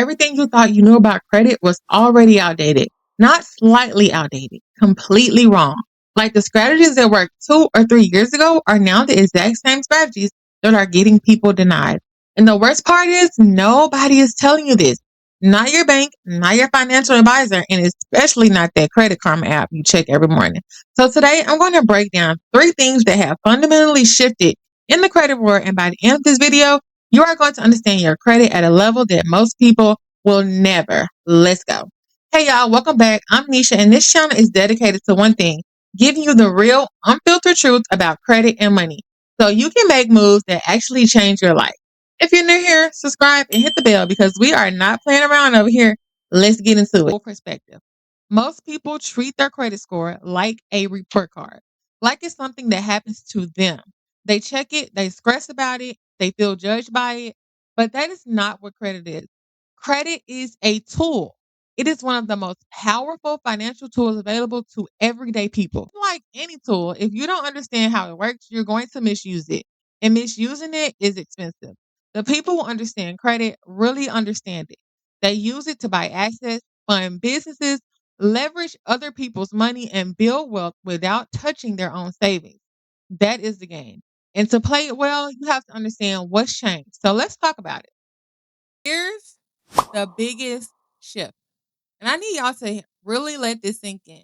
everything you thought you knew about credit was already outdated. Not slightly outdated, completely wrong. Like the strategies that worked 2 or 3 years ago are now the exact same strategies that are getting people denied. And the worst part is nobody is telling you this. Not your bank, not your financial advisor, and especially not that Credit Karma app you check every morning. So today I'm going to break down 3 things that have fundamentally shifted in the credit world. And by the end of this video, you are going to understand your credit at a level that most people will never. Let's go. Hey y'all, welcome back. I'm Nisha, and this channel is dedicated to one thing, giving you the real, unfiltered truth about credit and money so you can make moves that actually change your life. If you're new here, subscribe and hit the bell because we are not playing around over here. Let's get into it. Full perspective. Most people treat their credit score like a report card, like it's something that happens to them. They check it, they stress about it, they feel judged by it, but that is not what credit is. Credit is a tool. It is one of the most powerful financial tools available to everyday people. Like any tool, if you don't understand how it works, you're going to misuse it. And misusing it is expensive. The people who understand credit really understand it. They use it to buy assets, fund businesses, leverage other people's money, and build wealth without touching their own savings. That is the game. And to play it well, you have to understand what's changed. So let's talk about it. Here's the biggest shift. And I need y'all to really let this sink in.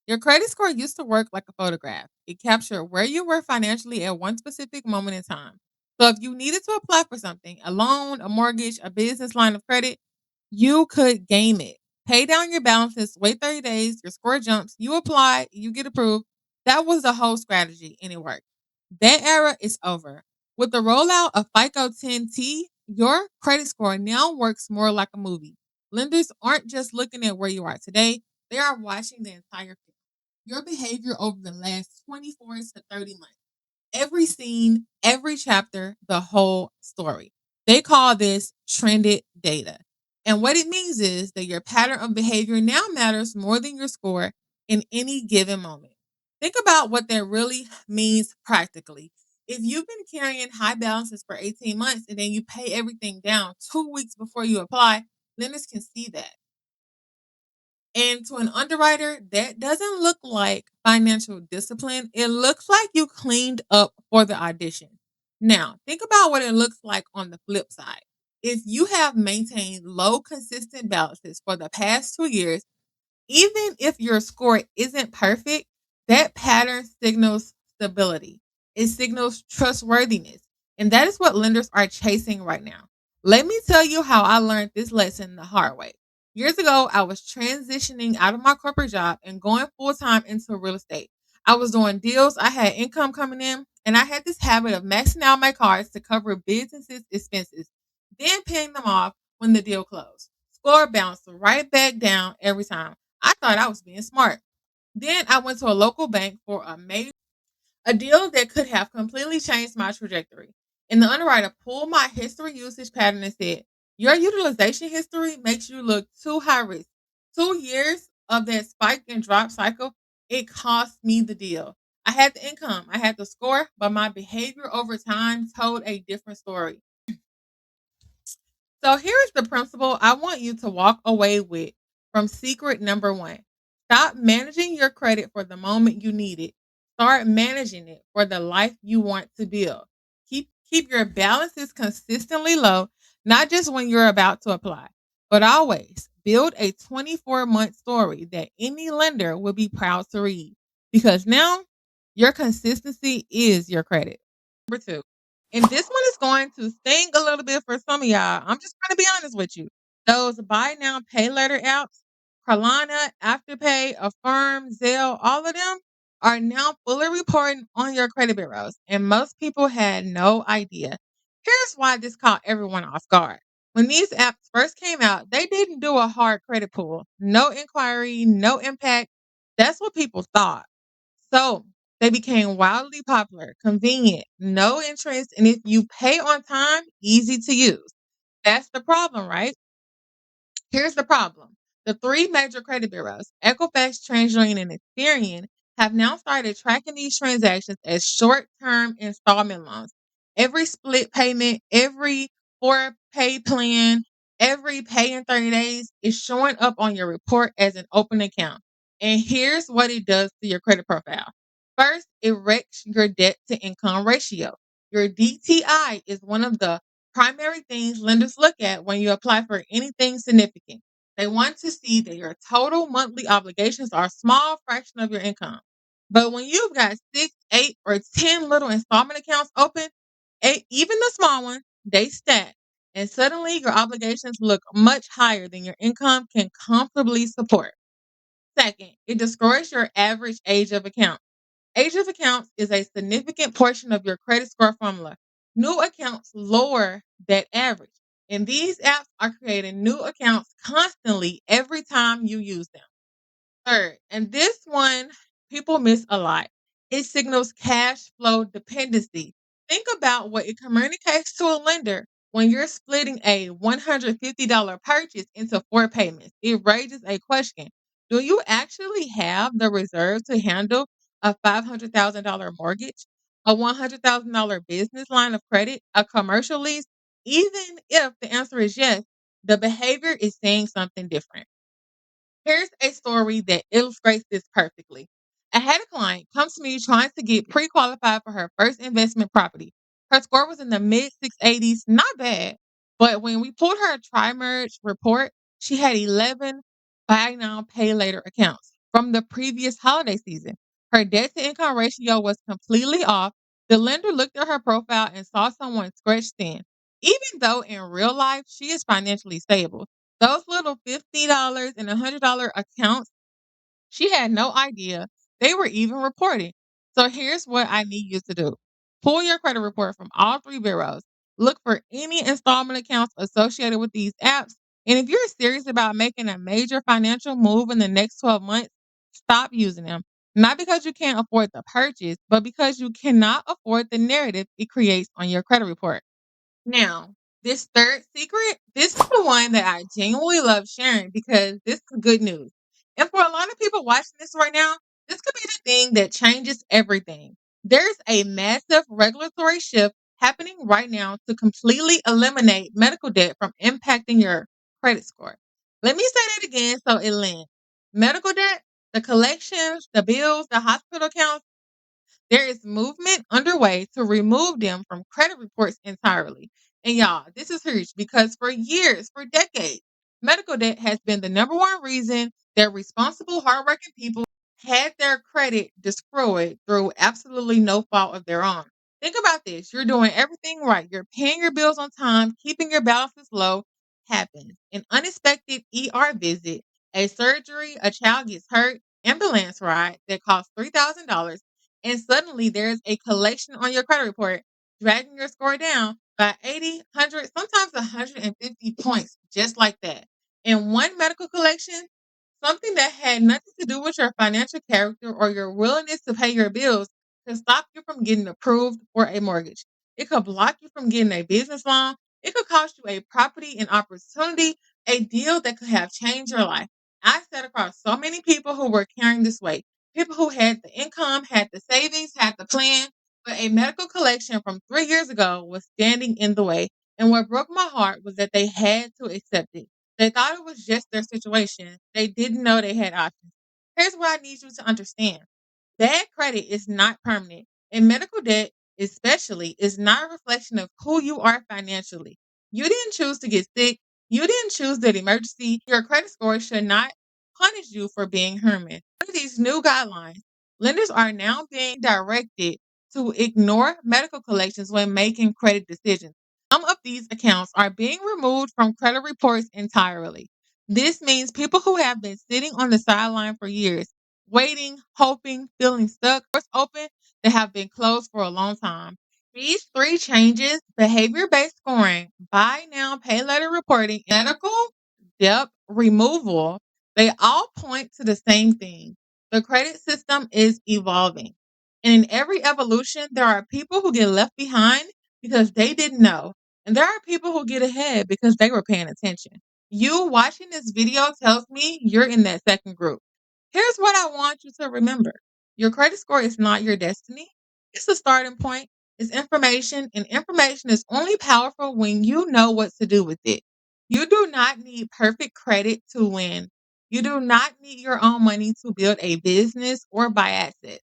Your credit score used to work like a photograph. It captured where you were financially at one specific moment in time. So if you needed to apply for something, a loan, a mortgage, a business line of credit, you could game it. Pay down your balances, wait 30 days, your score jumps, you apply, you get approved. That was the whole strategy, and it worked. That era is over. With the rollout of FICO 10T, your credit score now works more like a movie. Lenders aren't just looking at where you are today, they are watching the entire film. Your behavior over the last 24 to 30 months. Every scene, every chapter, the whole story. They call this trended data. And what it means is that your pattern of behavior now matters more than your score in any given moment. Think about what that really means practically. If you've been carrying high balances for 18 months and then you pay everything down 2 weeks before you apply, lenders can see that. And to an underwriter, that doesn't look like financial discipline. It looks like you cleaned up for the audition. Now, think about what it looks like on the flip side. If you have maintained low, consistent balances for the past 2 years, even if your score isn't perfect, that pattern signals stability. It signals trustworthiness. And that is what lenders are chasing right now. Let me tell you how I learned this lesson the hard way. Years ago, I was transitioning out of my corporate job and going full time into real estate. I was doing deals, I had income coming in, and I had this habit of maxing out my cards to cover businesses' expenses, then paying them off when the deal closed. Score bounced right back down every time. I thought I was being smart. Then I went to a local bank for a deal that could have completely changed my trajectory. And the underwriter pulled my history usage pattern and said, your utilization history makes you look too high risk. 2 years of that spike and drop cycle, it cost me the deal. I had the income, I had the score, but my behavior over time told a different story. So here's the principle I want you to walk away with from secret number one. Stop managing your credit for the moment you need it. Start managing it for the life you want to build. Keep your balances consistently low, not just when you're about to apply, but always build a 24-month story that any lender will be proud to read. Because now your consistency is your credit. Number two. And this one is going to sting a little bit for some of y'all. I'm just going to be honest with you. Those buy now, pay later apps, Carlana, Afterpay, Affirm, Zelle, all of them are now fully reporting on your credit bureaus. And most people had no idea. Here's why this caught everyone off guard. When these apps first came out, they didn't do a hard credit pull. No inquiry, no impact. That's what people thought. So they became wildly popular, convenient, no interest, and if you pay on time, easy to use. That's the problem, right? Here's the problem. The three major credit bureaus, Equifax, TransUnion, and Experian, have now started tracking these transactions as short-term installment loans. Every split payment, every four pay plan, every pay in 30 days is showing up on your report as an open account. And here's what it does to your credit profile. First, it wrecks your debt to income ratio. Your DTI is one of the primary things lenders look at when you apply for anything significant. They want to see that your total monthly obligations are a small fraction of your income. But when you've got 6, 8, or 10 little installment accounts open, even the small ones, they stack. And suddenly your obligations look much higher than your income can comfortably support. Second, it destroys your average age of account. Age of accounts is a significant portion of your credit score formula. New accounts lower that average. And these apps are creating new accounts constantly every time you use them. Third, and this one people miss a lot. It signals cash flow dependency. Think about what it communicates to a lender when you're splitting a $150 purchase into 4 payments. It raises a question. Do you actually have the reserve to handle a $500,000 mortgage, a $100,000 business line of credit, a commercial lease? Even if the answer is yes, the behavior is saying something different. Here's a story that illustrates this perfectly. I had a client come to me trying to get pre qualified for her first investment property. Her score was in the mid 680s, not bad. But when we pulled her tri merge report, she had 11 buy now, pay later accounts from the previous holiday season. Her debt to income ratio was completely off. The lender looked at her profile and saw someone scratched thin. Even though in real life she is financially stable, those little $50 and $100 accounts, she had no idea they were even reporting. So here's what I need you to do. Pull your credit report from all three bureaus. Look for any installment accounts associated with these apps. And if you're serious about making a major financial move in the next 12 months, stop using them. Not because you can't afford the purchase, but because you cannot afford the narrative it creates on your credit report. Now, this third secret, this is the one that I genuinely love sharing because this is good news. And for a lot of people watching this right now, this could be the thing that changes everything. There's a massive regulatory shift happening right now to completely eliminate medical debt from impacting your credit score. Let me say that again so it lands. Medical debt, the collections, the bills, the hospital accounts, there is movement underway to remove them from credit reports entirely. And y'all, this is huge because for years, for decades, medical debt has been the number one reason that responsible, hardworking people had their credit destroyed through absolutely no fault of their own. Think about this. You're doing everything right. You're paying your bills on time, keeping your balances low. Happens. An unexpected ER visit, a surgery, a child gets hurt, ambulance ride that costs $3,000, and suddenly there's a collection on your credit report dragging your score down by 80, 100, sometimes 150 points, just like that. And one medical collection, something that had nothing to do with your financial character or your willingness to pay your bills, can stop you from getting approved for a mortgage. It could block you from getting a business loan. It could cost you a property and opportunity, a deal that could have changed your life. I sat across so many people who were carrying this weight. People who had the income, had the savings, had the plan, but a medical collection from 3 years ago was standing in the way. And what broke my heart was that they had to accept it. They thought it was just their situation. They didn't know they had options. Here's what I need you to understand. Bad credit is not permanent, and medical debt, especially, is not a reflection of who you are financially. You didn't choose to get sick. You didn't choose that emergency. Your credit score should not punish you for being human. With these new guidelines, lenders are now being directed to ignore medical collections when making credit decisions. Some of these accounts are being removed from credit reports entirely. This means people who have been sitting on the sideline for years, waiting, hoping, feeling stuck, doors open that have been closed for a long time. These three changes, behavior based scoring, buy now, pay later reporting, medical debt removal, they all point to the same thing. The credit system is evolving. And in every evolution, there are people who get left behind because they didn't know. And there are people who get ahead because they were paying attention. You watching this video tells me you're in that second group. Here's what I want you to remember. Your credit score is not your destiny. It's a starting point. It's information, and information is only powerful when you know what to do with it. You do not need perfect credit to win. You do not need your own money to build a business or buy assets.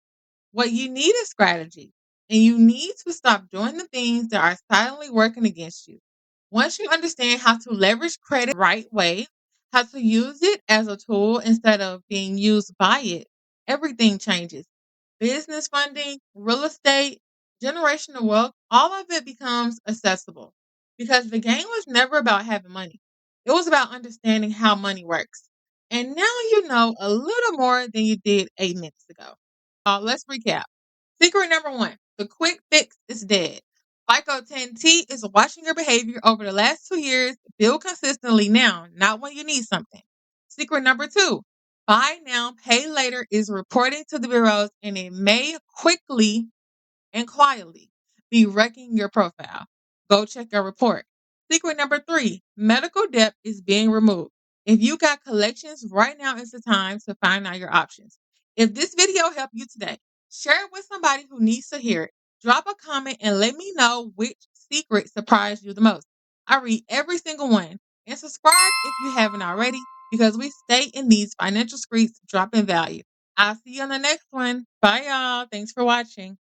What you need is strategy, and you need to stop doing the things that are silently working against you. Once you understand how to leverage credit the right way, how to use it as a tool instead of being used by it, everything changes. Business funding, real estate, generational wealth, all of it becomes accessible because the game was never about having money. It was about understanding how money works. And now you know a little more than you did 8 minutes ago. Let's recap. Secret number one, the quick fix is dead. FICO 10T is watching your behavior over the last 2 years. Build consistently now, not when you need something. Secret number two, buy now, pay later is reporting to the bureaus and it may quickly and quietly be wrecking your profile. Go check your report. Secret number three, medical debt is being removed. If you got collections, right now is the time to find out your options. If this video helped you today, share it with somebody who needs to hear it. Drop a comment and let me know which secret surprised you the most. I read every single one. And subscribe if you haven't already because we stay in these financial streets dropping value. I'll see you on the next one. Bye, y'all. Thanks for watching.